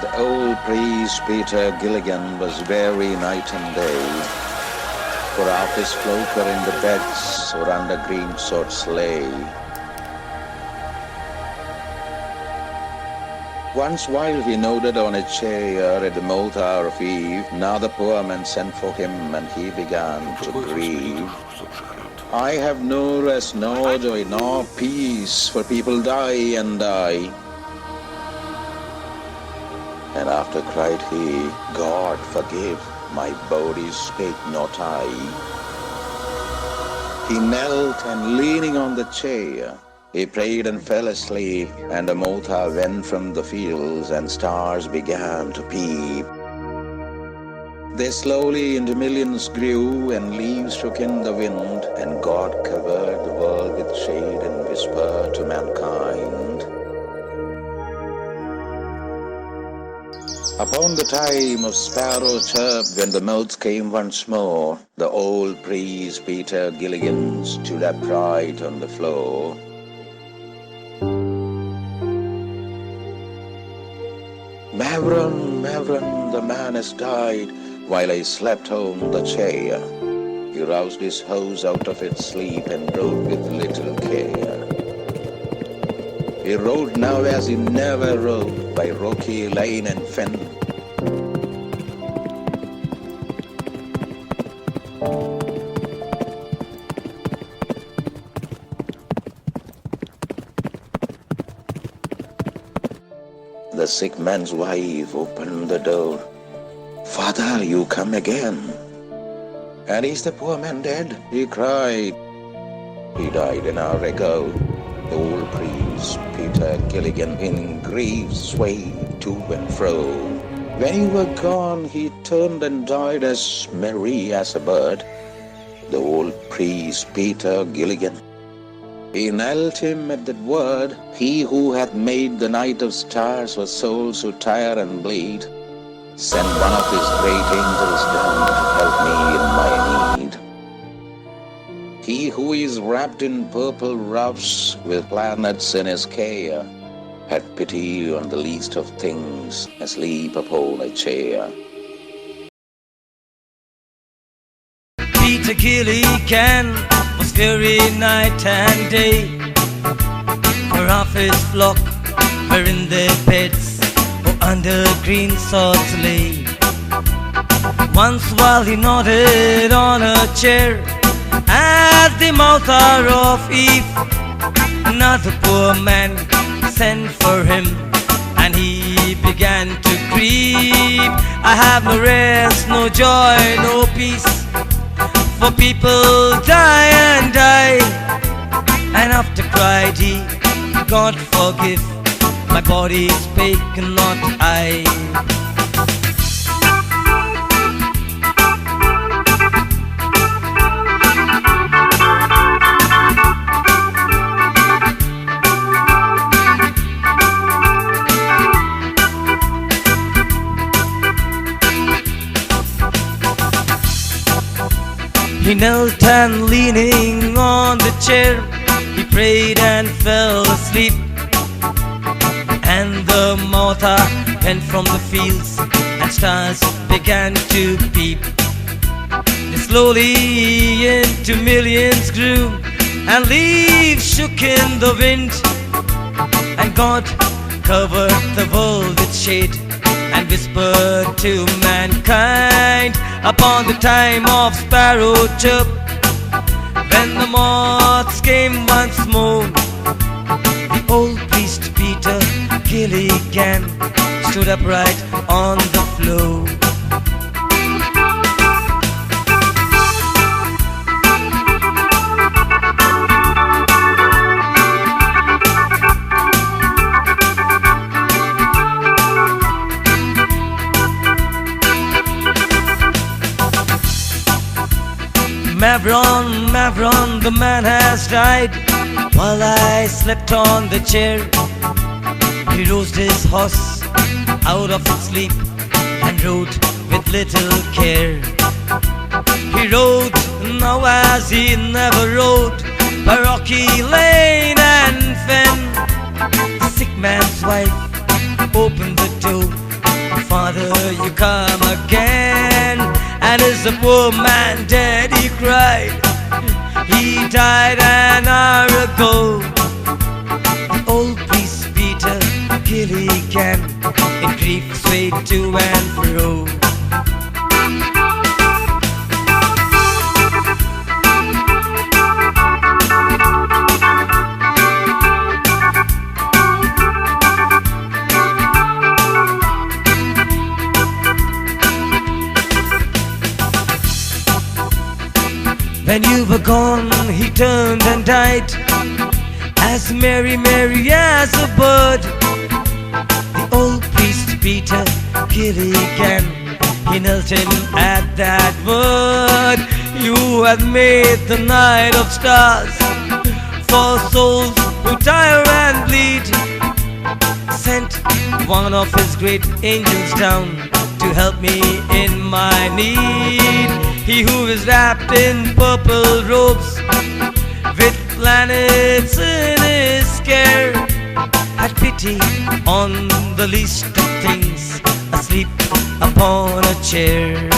The old priest Peter Gilligan was weary night and day, for half his flock were in the beds or under green sorts lay. Once while he nodded on a chair at the mouth hour of eve, now the poor man sent for him and he began to grieve. I have no rest, nor joy, nor peace, for people die and die. And after cried he, God forgive, my body spake not I. He knelt and leaning on the chair, he prayed and fell asleep, and the motha went from the fields and stars began to peep. They slowly into millions grew, and leaves shook in the wind, and God covered the world with shade and whispered to mankind. Upon the time of sparrow chirp, when the mouths came once more, the old priest Peter Gilligan stood upright on the floor. Mavron, Mavron, the man has died, while I slept on the chair. He roused his house out of its sleep and rode with little care. He rode now as he never rode, by rocky lane and fen. The sick man's wife opened the door. Father, you come again. And is the poor man dead? He cried. He died an hour ago. The old priest Peter Gilligan in grief swayed to and fro. When you were gone, he turned and died as merry as a bird. The old priest Peter Gilligan. He knelt him at that word. He who hath made the night of stars for souls who tire and bleed, send one of his great angels down to help me in my need. He who is wrapped in purple ruffs with planets in his care, had pity on the least of things, asleep upon a chair. Peter Gilligan was weary night and day, for half his flock were in their beds or under green sods lay. Once while he nodded on a chair at the mouth hour of eve, another poor man sent for him and he began to grieve. I have no rest, no joy, no peace, for people die and die. And after cried he, God forgive, my body spake not I. He knelt and leaning on the chair, he prayed and fell asleep. And the motha went from the fields and stars began to peep. They slowly into millions grew, and leaves shook in the wind. And God covered the world with shade and whispered to mankind. Upon the time of sparrow chirp, when the moths came once more, the old priest Peter Gilligan stood upright on the floor. Mavron, Mavron, the man has died, while I slept on the chair. He rose his horse out of its sleep and rode with little care. He rode now as he never rode, by rocky lane and fen. The sick man's wife opened the door Father, you come again. And is the poor man dead? He cried. He died an hour ago. The old priest Peter Gilligan in grief swayed to and fro. When you were gone, he turned and died, as merry, merry as a bird. The old priest Peter Gilligan, he knelt him at that word. You have made the night of stars for souls who tire and bleed. Sent one of his great angels down to help me in my need. He who is wrapped in purple robes, with planets in his care, had pity on the least of things, asleep upon a chair.